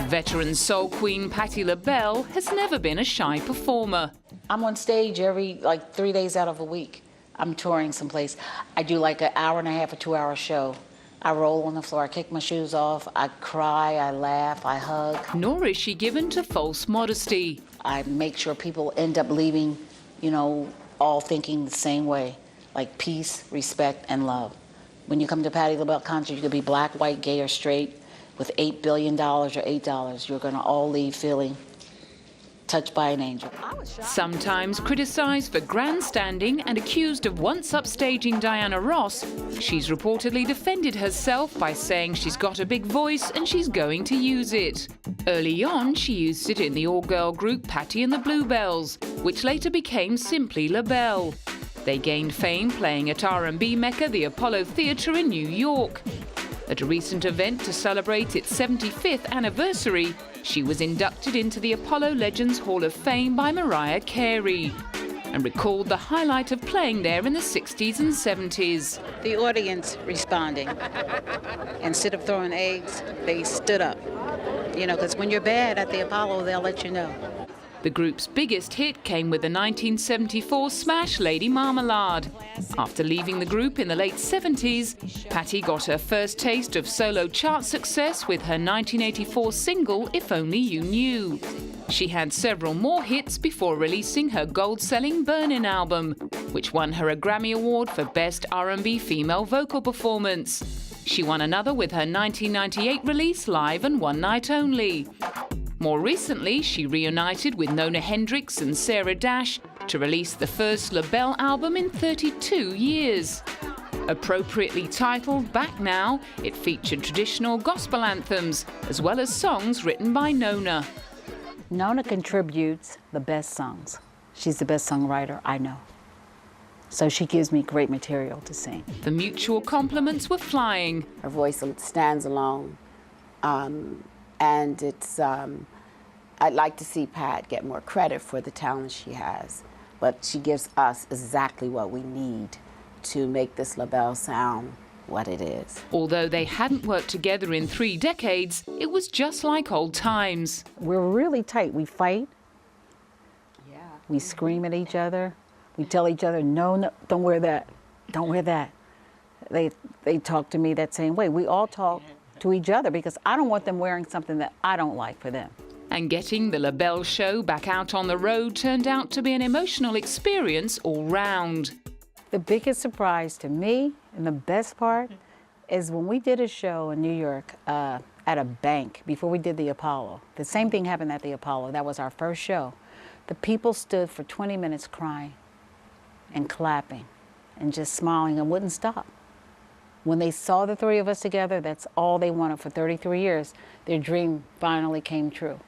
Veteran soul queen Patti LaBelle has never been a shy performer. I'm on stage every, 3 days out of a week. I'm touring someplace. I do like an hour and a half or 2 hour show. I roll on the floor, I kick my shoes off, I cry, I laugh, I hug. Nor is she given to false modesty. I make sure people end up leaving, all thinking the same way, like peace, respect, and love. When you come to Patti LaBelle concert, you could be black, white, gay, or straight. With $8 billion or $8, you're gonna all leave feeling touched by an angel. Sometimes criticised for grandstanding and accused of once upstaging Diana Ross, she's reportedly defended herself by saying she's got a big voice and she's going to use it. Early on, she used it in the all-girl group Patti and the Bluebells, which later became simply LaBelle. They gained fame playing at R&B Mecca, the Apollo Theatre in New York. At a recent event to celebrate its 75th anniversary, she was inducted into the Apollo Legends Hall of Fame by Mariah Carey and recalled the highlight of playing there in the 60s and 70s. The audience responding. Instead of throwing eggs, they stood up. Because when you're bad at the Apollo, they'll let you know. The group's biggest hit came with the 1974 smash Lady Marmalade. After leaving the group in the late 70s, Patti got her first taste of solo chart success with her 1984 single, If Only You Knew. She had several more hits before releasing her gold-selling Burnin' album, which won her a Grammy Award for Best R&B Female Vocal Performance. She won another with her 1998 release, Live and One Night Only. More recently, she reunited with Nona Hendryx and Sarah Dash to release the first LaBelle album in 32 years. Appropriately titled Back Now, it featured traditional gospel anthems, as well as songs written by Nona. Nona contributes the best songs. She's the best songwriter I know. So she gives me great material to sing. The mutual compliments were flying. Her voice stands alone. And it's, I'd like to see Pat get more credit for the talent she has, but she gives us exactly what we need to make this LaBelle sound what it is. Although they hadn't worked together in 3 decades, it was just like old times. We're really tight. We fight. Yeah. We scream at each other. We tell each other, no, don't wear that. Don't wear that. They talk to me that same way. We all talk to each other because I don't want them wearing something that I don't like for them. And getting the LaBelle show back out on the road turned out to be an emotional experience all round. The biggest surprise to me, and the best part, is when we did a show in New York at a bank before we did the Apollo. The same thing happened at the Apollo. That was our first show. The people stood for 20 minutes crying and clapping and just smiling and wouldn't stop. When they saw the 3 of us together, that's all they wanted for 33 years. Their dream finally came true.